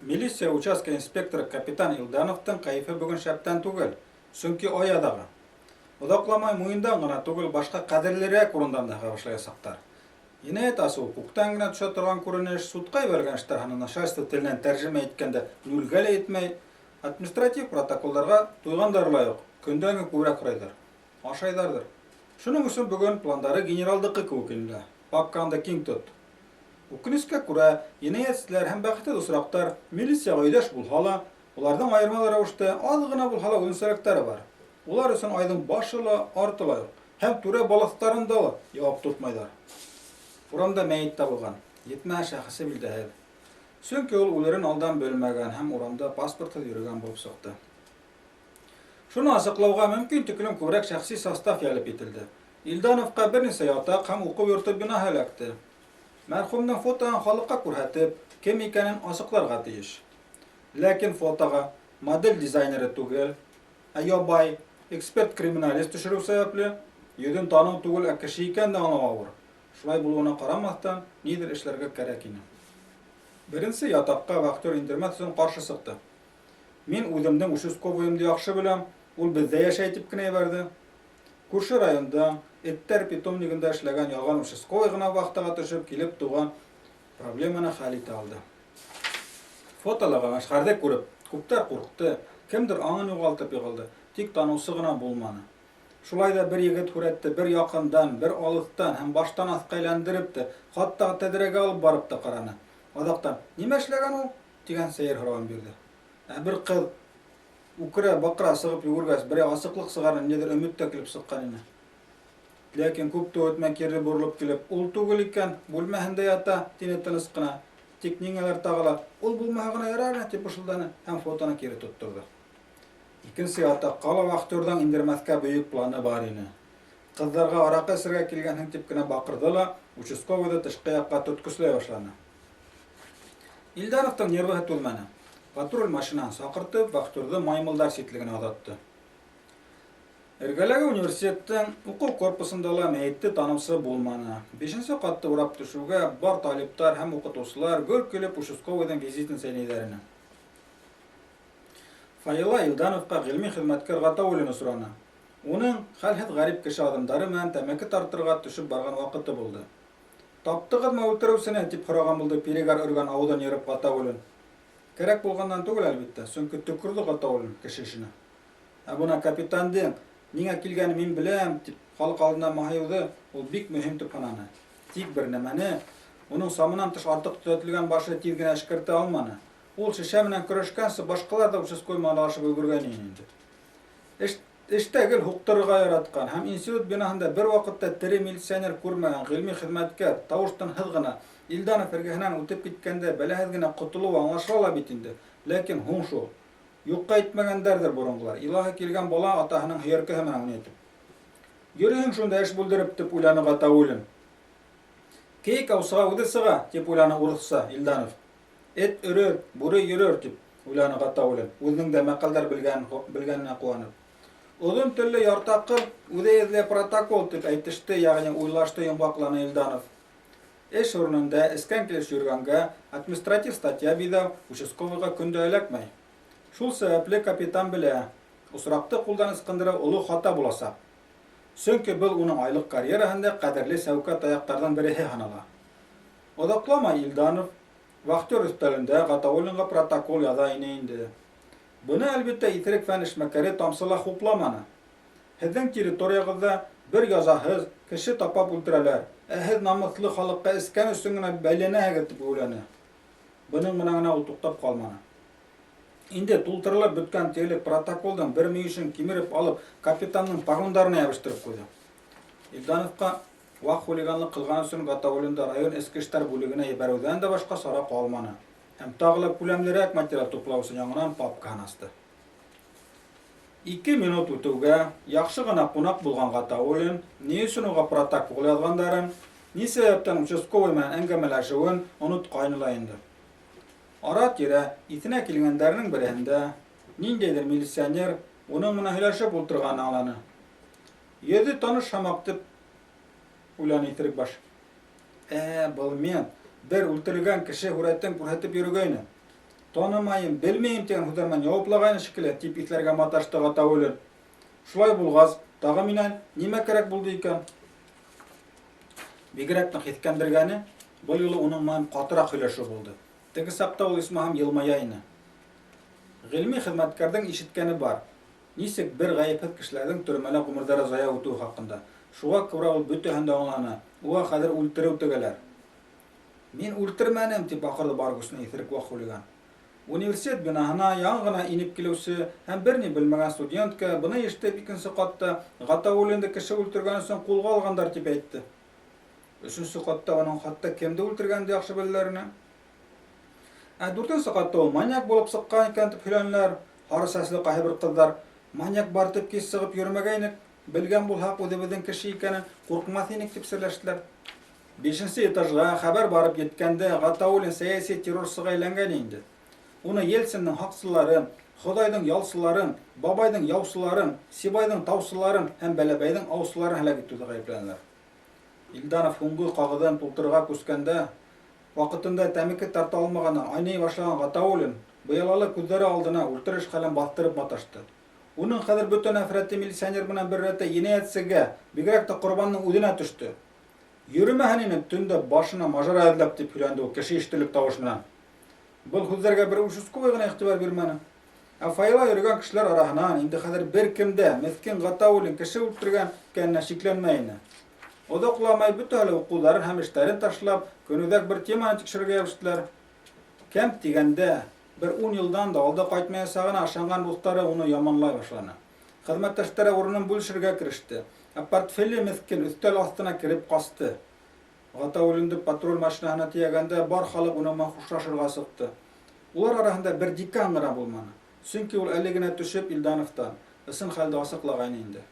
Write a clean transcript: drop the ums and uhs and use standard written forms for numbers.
Милиция участка инспекторы капитан Илдановтың кайфы бүген шәптән түгел, сөнки аядагы. Оҙаҡламай муйындан гына түгел, башҡа ҡәҙерлерәк урындан да башлаясаҡтар. Енәйәт асыу күктән генә төшә торған күренеш, судҡа ебәргән эштәрһен начальство теленән тәржемә иткәндә нүлгә лә етмәй, административ протоколдарға туйғандар ла юҡ, көндән-көн күберәк һорайҙар, ашайҙарҙыр. Шуның өсөн бөгөн пландары генералдыҡы кеүек инде, папкаңды киң тот. Үкенескә күрә, енәйәтселәр һәм бәхетһеҙ осраҡтар милицияға өйҙәш булһа ла, уларҙың айырмалы рәүештә аҙ ғына булһа ла үҙенсәлектәре бар. Улар өсөн айҙың башы ла, арты ла юҡ, һәм түрә балаҫтарында ла яуап тотмайҙар. Урамда мәйет табылған, етмәһә шәхесе билдәһеҙ. Сөнки ул үлерен алдан белмәгән һәм урамда паспортһыҙ йөрөгән булып сыҡты. Шуны асыҡлауға мөмкин тиклем күберәк шәхси состав йәлеп ителде. Илдановҡа бер нисә ятаҡ һәм уҡыу йорто бинаһы эләкте. Мәрхүмдең фотоһын халыҡҡа күрһәтеп, кем икәнен асыҡларға тейеш. Ләкин фотоға модель дизайнеры түгел, ә ябай, эксперт-криминалист төшөрөү сәбәпле, йөҙөн таныу түгел, ә кеше икән дә аңлау ауыр. Шулай булыуына ҡарамаҫтан, ниҙер эшләргә кәрәк ине. Беренсе ятаҡҡа вахтер индермәҫ өсөн ҡаршы сыҡты. Мин үҙемдең участковыйымды яҡшы беләм, ул беҙҙә йәшәй тип кенә ебәрҙе. Күрше районда, эттәр питомнигында эшләгән ялған участковый ғына вахтаға төшөп килеп туған проблеманы хәл итә алды. Фотолағы мәшғәрҙе күреп, күптәр ҡурҡты, кемдер аңын юғалтып йығылды, тик таныусы ғына булманы. Шулай да бер егет һүрәтте бер яҡындан, бер алыҫтан һәм баштан аҫҡа әйләндереп тә, хатта тәҙрәгә алып барып та ҡараны. Аҙаҡтан, нимә эшләгән ул? Тигән сәйер һорауын бирҙе. Ә бер ҡыҙ үкерә-баҡыра сығып йүгергәс, берәй асыҡлыҡ сығарыр ниҙер өмөт тә килеп сыҡҡан ине. Ләкин күп тә үтмәй кире боролоп килеп, ул түгел икән, бүлмәһендә ята, тине тыныс ҡына. Тик ниңәлер тағы ла, ул булмаһа ғына ярар, тип бышылданы һәм фотоны кире тотторҙо. Икенсе ятаҡҡа ла вахтерҙың индермәҫкә бөйөк планы бар ине. Ҡыҙҙарға араҡы эсергә килгәнһең тип кенә баҡырҙы ла, участковыйҙы тышҡы яҡҡа төткөсләй башланы. Илдановтың нервыһы түҙмәне. Патруль машинаһын саҡыртып, вахтерҙы маймылдар ситлегенә оҙатты. Эргәләге университеттың уҡыу корпусында ла мәйетте таныусы булманы. 5-нче ҡатты урап төшөүгә бар талиптар һәм уҡытыусылар гөр килеп участковыйҙың визитын сәйнәйҙәр ине. Фаила Илдановҡа ғилми хеҙмәткәр Ғатауиллин осраны. Уның хәлһеҙ ғәрип кеше аҙымдары менән тәмәке тартырға төшөп барған ваҡыты булды. Таптығыҙмы үлтереүсене, тип һораған булды пирегар өргән ауыҙын йырып Ғатауиллин. Кәрәк булғандан түгел, әлбиттә, сөнки төкөрҙө Ғатауиллин кеше эшенә. Ә бына капитандың ниңә килгәнен мин беләм, тип халыҡ алдына маһайыуҙы ул бик мөһим тип һананы. Тик бер нәмәне, уның самынан тыш артыҡ төҙәтелгән башы тиҙ генә эшкәртә алманы. Ул шешә менән көрәшкәнсе, башҡалар да участковый аралашып өлгөргән ине инде. Эштә гел һуҡтырырға яратҡан һәм институт бинаһында бер ваҡытта тере милиционер күрмәгән ғилми хеҙмәткәр тауыштан-һыҙ ғына Илданов эргәһенән үтеп киткәндә бәләһеҙ генә ҡотолоуы аңлашыла ла бит инде. Ләкин һуң шул. Юҡҡа итмәгәндәрҙер боронғолар. Илаһы килгән бала атаһының һөйәркәһе менән уйнатып. Йөрөһөң шунда эш бүлдереп, тип уйланы Ғатауиллин. Кейек аусыға үҙе сыға, тип уйланы урыҫса Илданов. Эт өрөр, бүре йөрөр, тип уйланы Ғатауиллин, үҙенең дә мәҡәлдәр белгәненә ҡыуанып. Оҙон телле яртаҡыл, үҙе эҙле протокол, тип әйтеште, йәғни уйлашты йомғаҡланы Илданов. Эш урынында эскән килеш йөргәнгә административ статья биҙәү участковыйға көндә эләкмәй. Шул сәбәпле капитан белә, осраҡты ҡулдан ысҡындырыу оло хата буласаҡ. Сөнки был уның айлыҡ карьераһында ҡәҙерле сәүкә таяҡтарҙың береһе һанала. Оҙаҡламай Илданов вахтер өҫтәлендә Ғатауиллинға протокол яҙа ине инде. Быны, әлбиттә, иҫерек фән эшмәкәре тамсыла хупламаны. Һеҙҙең территорияғыҙҙа бер язаһыҙ кеше тапап үлтерәләр, ә һеҙ намыҫлы халыҡҡа эскән өсөн генә бәйләнәһегеҙ, тип уйланы. Бының менән генә ул туҡтап ҡалманы. Инде тултырылып бөткән тиерлек протоколдың бер мөйөшөн кимереп алып, капитандың погондарына йәбештереп ҡуйҙы. Илдановҡа ваҡ хулиганлыҡ ҡылған өсөн Ғатауиллинды район эске эштәр бүлегенә ебәреүҙән дә башҡа сара ҡалманы. Һәм тағы ла күләмлерәк материал туплау өсөн яңынан папкаһын асты. 2 минут үтеүгә яҡшы ғына ҡунаҡ булған Ғатауиллин ни өсөн уға протокол яҙғандарын, ни сәбәптән участковый менән әңгәмәләшеүен онотҡайны ла инде. Ара-тирә иҫенә килгәндәренең береһендә ниндәйҙер милиционер уның менән һөйләшеп ултырғанын аңланы. Йөҙө таныш һымаҡ, тип уйланы иҫерек баш. Был мен бер үлтерелгән кеше һүрәтен күрһәтеп йөрөгәйне. Танымайым, белмейм деген һүҙҙәр яуаплагайны шикелле, тип иҫләргә маташты Ғатауллин. Шулай булғас, тағы минән нимә кәрәк булды икән? Бигерәк ныҡ һиҫкәндергәне, был юлы уның менән ҡатыраҡ һөйләшеү булды. Теге саҡта ул исмаһам йылмая ине. Ғилми хеҙмәткәрҙең ишеткәне бар. Нисек бер ғәйепһеҙ кешеләрҙең төрмәлә ғүмерҙәре зая үтеү хаҡында. Шуға күрә ул бөтәһен дә аңланы. Уға хәҙер үлтереү тегәләр. Мин үлтермәнем, тип аҡырҙы бар көсөнә иҫерек ваҡ хулиган. Университет бинаһына яңы ғына инеп килеүсе һәм бер ни белмәгән студентка быны ишетеп икенсе ҡатта Ғатауллинды кеше үлтергән өсөн ҡулға алғандар тип әйтте. Өсөнсө ҡатта уның хатта кемде үлтергәнде яҡшы беләләр ине. Дүртенсе ҡатта ул маньяк булып сыҡҡан икән тип һөйләнеләр. Һары сәсле ҡайһы бер ҡыҙҙар: маньяк бар тип кис сығып йөрөмәгәйнек, белгән булһаҡ үҙебеҙҙең кеше икәнен ҡурҡмаҫ инек тип серләштеләр. 5-нче этажға хәбәр барып еткәндә Ғатауллин сәйәси террорсыға әйләнгән инде. Уны Ельциндың һаҡсыларын, Хоҙайҙың ялсыларын, Бабайҙың яусыларын, Сибайҙың таусыларын һәм Бәләбәйҙең аусыларын һәләк итеүҙә ғәйепләнеләр. Илданов һуңғы ҡағыҙын тултырырға күскәндә, ваҡытында тәмәке тарта алмағандан айнай башлаған Ғатауллин быялалы күҙҙәре алдына үлтереш хәлен баҫтырып маташты. Уның хәҙер бөтә нәфрәте милиционер менән бер рәттә енәйәтсегә, бигерәк тә ҡорбандың үҙенә төштө. Йөрөмәһен ине төндә башына мажара эҙләп тип һөйләнде ул кеше ишетерлек тауыш менән. Был һүҙҙәргә бер участковый ғына иғтибар бирмәне. Ә файла йөрөгән кешеләр араһынан инде хәҙер бер кемдә меҫкен Ғатауллин кеше үлтергән икәненә шикләнмәй ине. Оҙаҡламай бөтәһе лә уҡыуҙарын һәм эштәрен ташлап, көнүҙәк бер теманы тикшерергә йәбештеләр. Кәм тигәндә, бер 10 йылдан да алда ҡайтмаясағына ышанған дуҫтары уны яманлай башланы. Хеҙмәттәштәре урынын бүлешергә кереште. Ә портфеле меҫкен өҫтәл аҫтына кереп ҡасты. Ғатауллинды патруль машинаһына тейәгәндә бар халыҡ уның менән хушлашырға сыҡты. Улар араһында бер декан ғына булманы. Сөнки ул әле генә төшөп Илдановтан ысын хәлде асыҡлағайны инде.